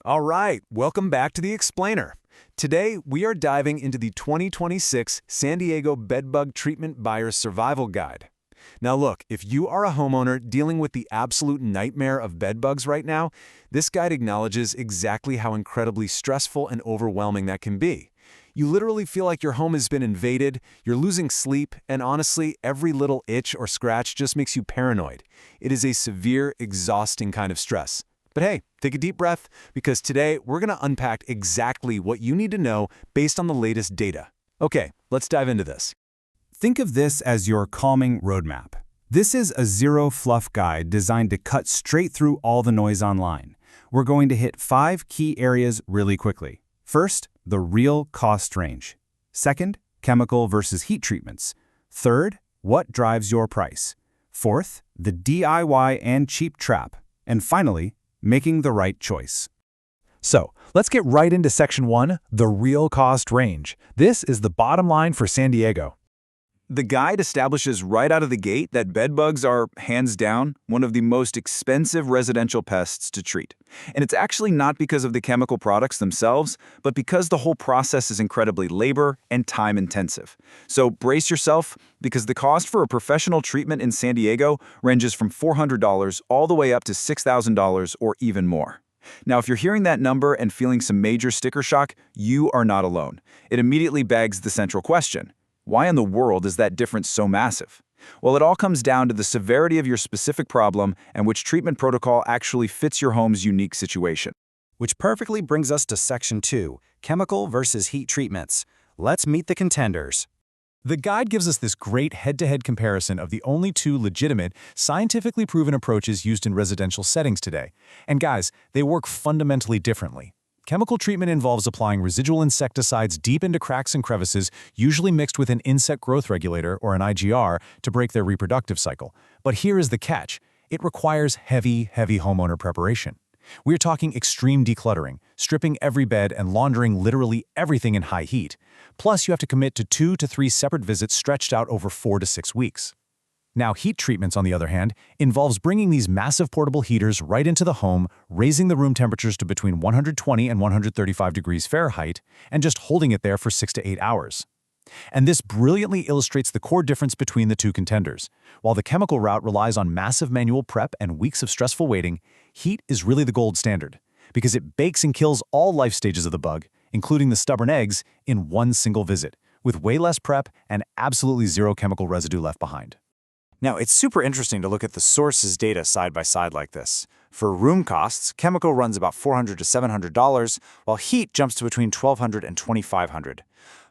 All right, welcome back to The Explainer. Today, we are diving into the 2026 San Diego Bedbug Treatment Buyer's Survival Guide. Now look, if you are a homeowner dealing with the absolute nightmare of bedbugs right now, this guide acknowledges exactly how incredibly stressful and overwhelming that can be. You literally feel like your home has been invaded, you're losing sleep, and honestly, every little itch or scratch just makes you paranoid. It is a severe, exhausting kind of stress. But hey, take a deep breath, because today we're going to unpack exactly what you need to know based on the latest data. Okay, let's dive into this. Think of this as your calming roadmap. This is a zero-fluff guide designed to cut straight through all the noise online. We're going to hit 5 key areas really quickly. First, the real cost range. Second, chemical versus heat treatments. Third, what drives your price. Fourth, the DIY and cheap trap. And finally, making the right choice. So, let's get right into Section 1, the real cost range. This is the bottom line for San Diego. The guide establishes right out of the gate that bedbugs are, hands down, one of the most expensive residential pests to treat. And it's actually not because of the chemical products themselves, but because the whole process is incredibly labor and time intensive. So brace yourself, because the cost for a professional treatment in San Diego ranges from $400 all the way up to $6,000 or even more. Now, if you're hearing that number and feeling some major sticker shock, you are not alone. It immediately begs the central question. Why in the world is that difference so massive? Well, it all comes down to the severity of your specific problem and which treatment protocol actually fits your home's unique situation. Which perfectly brings us to Section 2, chemical versus heat treatments. Let's meet the contenders. The guide gives us this great head-to-head comparison of the only 2 legitimate, scientifically proven approaches used in residential settings today. And guys, they work fundamentally differently. Chemical treatment involves applying residual insecticides deep into cracks and crevices, usually mixed with an insect growth regulator or an IGR to break their reproductive cycle. But here is the catch. It requires heavy homeowner preparation. We're talking extreme decluttering, stripping every bed and laundering literally everything in high heat. Plus, you have to commit to 2 to 3 separate visits stretched out over 4 to 6 weeks. Now, heat treatments, on the other hand, involves bringing these massive portable heaters right into the home, raising the room temperatures to between 120 and 135 degrees Fahrenheit, and just holding it there for 6 to 8 hours. And this brilliantly illustrates the core difference between the 2 contenders. While the chemical route relies on massive manual prep and weeks of stressful waiting, heat is really the gold standard, because it bakes and kills all life stages of the bug, including the stubborn eggs, in one single visit, with way less prep and absolutely zero chemical residue left behind. Now, it's super interesting to look at the sources' data side by side like this. For room costs, chemical runs about $400 to $700, while heat jumps to between $1,200 and $2,500.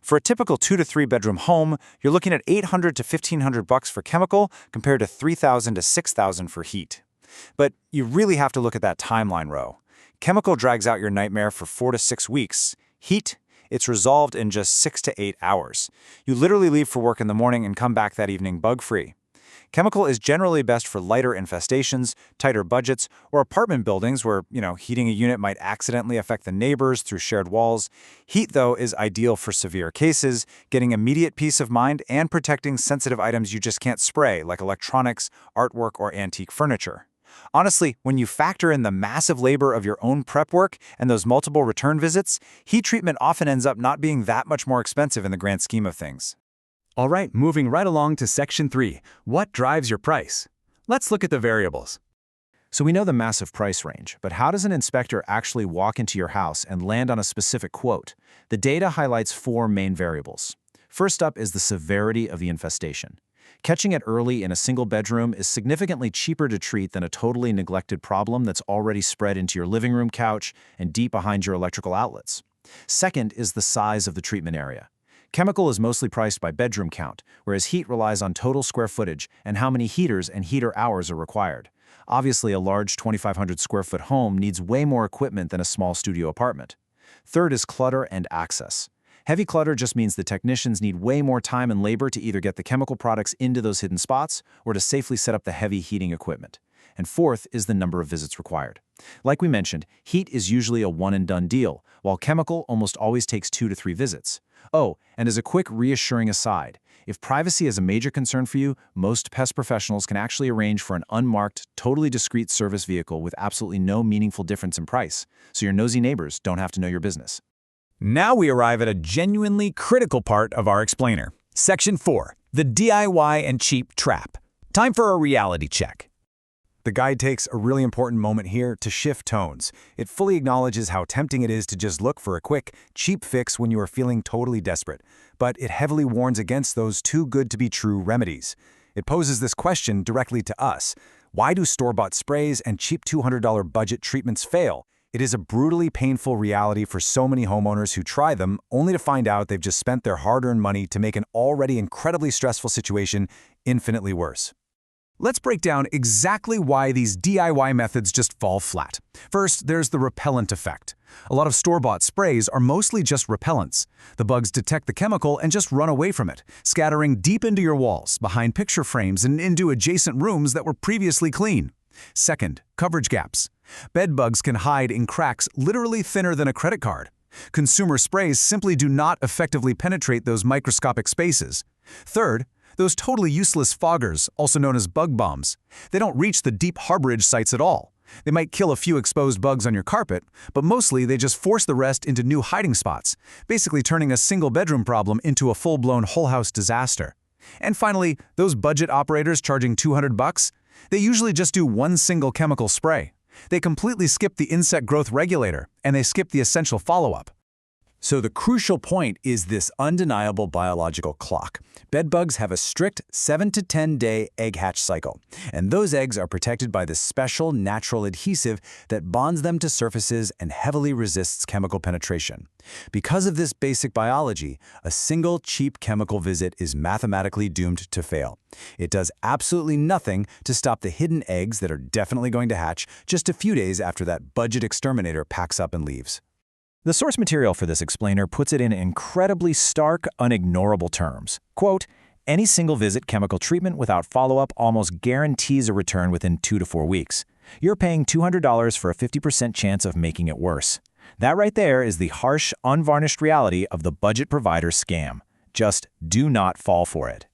For a typical 2 to 3 bedroom home, you're looking at $800 to $1,500 for chemical compared to $3,000 to $6,000 for heat. But you really have to look at that timeline row. Chemical drags out your nightmare for 4 to 6 weeks. Heat, it's resolved in just 6 to 8 hours. You literally leave for work in the morning and come back that evening bug-free. Chemical is generally best for lighter infestations, tighter budgets, or apartment buildings where, heating a unit might accidentally affect the neighbors through shared walls. Heat, though, is ideal for severe cases, getting immediate peace of mind and protecting sensitive items you just can't spray, like electronics, artwork, or antique furniture. Honestly, when you factor in the massive labor of your own prep work and those multiple return visits, heat treatment often ends up not being that much more expensive in the grand scheme of things. All right, moving right along to Section 3, what drives your price? Let's look at the variables. So we know the massive price range, but how does an inspector actually walk into your house and land on a specific quote? The data highlights 4 main variables. First up is the severity of the infestation. Catching it early in a single bedroom is significantly cheaper to treat than a totally neglected problem that's already spread into your living room couch and deep behind your electrical outlets. Second is the size of the treatment area. Chemical is mostly priced by bedroom count, whereas heat relies on total square footage and how many heaters and heater hours are required. Obviously, a large 2,500 square foot home needs way more equipment than a small studio apartment. Third is clutter and access. Heavy clutter just means the technicians need way more time and labor to either get the chemical products into those hidden spots or to safely set up the heavy heating equipment. And fourth is the number of visits required. Like we mentioned, heat is usually a one-and-done deal, while chemical almost always takes 2 to 3 visits. Oh, and as a quick reassuring aside, If privacy is a major concern for you, most pest professionals can actually arrange for an unmarked, totally discreet service vehicle with absolutely no meaningful difference in price, so your nosy neighbors don't have to know your business. Now we arrive at a genuinely critical part of our explainer. Section 4, the DIY and cheap trap. Time for a reality check. The guide takes a really important moment here to shift tones. It fully acknowledges how tempting it is to just look for a quick, cheap fix when you are feeling totally desperate, but it heavily warns against those too-good-to-be-true remedies. It poses this question directly to us. Why do store-bought sprays and cheap $200 budget treatments fail? It is a brutally painful reality for so many homeowners who try them, only to find out they've just spent their hard-earned money to make an already incredibly stressful situation infinitely worse. Let's break down exactly why these DIY methods just fall flat. First, there's the repellent effect. A lot of store-bought sprays are mostly just repellents. The bugs detect the chemical and just run away from it, scattering deep into your walls, behind picture frames, and into adjacent rooms that were previously clean. Second, coverage gaps. Bed bugs can hide in cracks literally thinner than a credit card. Consumer sprays simply do not effectively penetrate those microscopic spaces. Third, those totally useless foggers, also known as bug bombs. They don't reach the deep harborage sites at all. They might kill a few exposed bugs on your carpet, but mostly they just force the rest into new hiding spots, basically turning a single bedroom problem into a full-blown whole house disaster. And finally, those budget operators charging $200, they usually just do one single chemical spray. They completely skip the insect growth regulator, and they skip the essential follow-up. So the crucial point is this undeniable biological clock. Bedbugs have a strict 7 to 10 day egg hatch cycle, and those eggs are protected by this special natural adhesive that bonds them to surfaces and heavily resists chemical penetration. Because of this basic biology, a single cheap chemical visit is mathematically doomed to fail. It does absolutely nothing to stop the hidden eggs that are definitely going to hatch just a few days after that budget exterminator packs up and leaves. The source material for this explainer puts it in incredibly stark, unignorable terms. Quote, "Any single visit chemical treatment without follow-up almost guarantees a return within 2 to 4 weeks. You're paying $200 for a 50% chance of making it worse." That right there is the harsh, unvarnished reality of the budget provider scam. Just do not fall for it.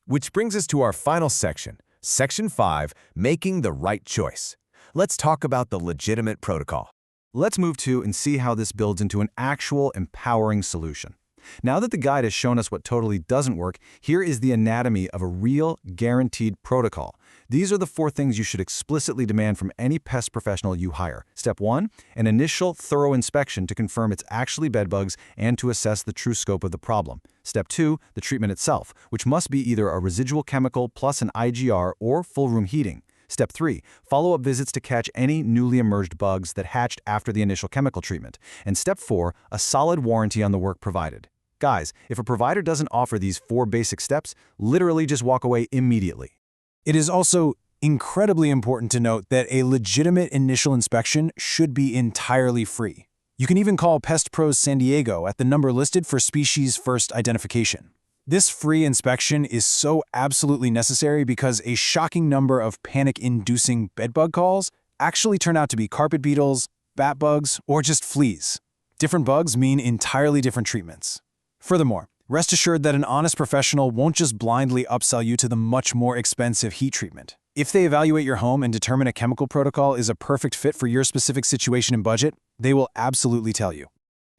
Which brings us to our final section, Section 5, Making the Right Choice. Let's talk about the legitimate protocol. Let's move to and see how this builds into an actual empowering solution. Now that the guide has shown us what totally doesn't work, here is the anatomy of a real, guaranteed protocol. These are the 4 things you should explicitly demand from any pest professional you hire. Step 1, an initial thorough inspection to confirm it's actually bedbugs and to assess the true scope of the problem. Step 2, the treatment itself, which must be either a residual chemical plus an IGR or full room heating. Step 3, follow-up visits to catch any newly emerged bugs that hatched after the initial chemical treatment. And Step 4, a solid warranty on the work provided. Guys, if a provider doesn't offer these 4 basic steps, literally just walk away immediately. It is also incredibly important to note that a legitimate initial inspection should be entirely free. You can even call Pest Pros San Diego at the number listed for species first identification. This free inspection is so absolutely necessary because a shocking number of panic-inducing bedbug calls actually turn out to be carpet beetles, bat bugs, or just fleas. Different bugs mean entirely different treatments. Furthermore, rest assured that an honest professional won't just blindly upsell you to the much more expensive heat treatment. If they evaluate your home and determine a chemical protocol is a perfect fit for your specific situation and budget, they will absolutely tell you.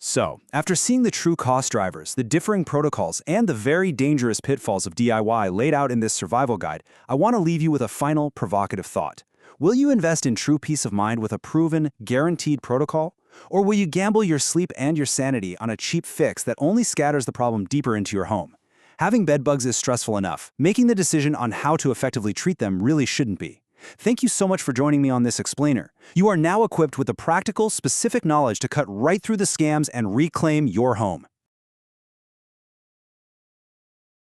So, after seeing the true cost drivers, the differing protocols, and the very dangerous pitfalls of DIY laid out in this survival guide, I want to leave you with a final provocative thought. Will you invest in true peace of mind with a proven, guaranteed protocol? Or will you gamble your sleep and your sanity on a cheap fix that only scatters the problem deeper into your home? Having bedbugs is stressful enough. Making the decision on how to effectively treat them really shouldn't be. Thank you so much for joining me on this explainer. You are now equipped with the practical, specific knowledge to cut right through the scams and reclaim your home.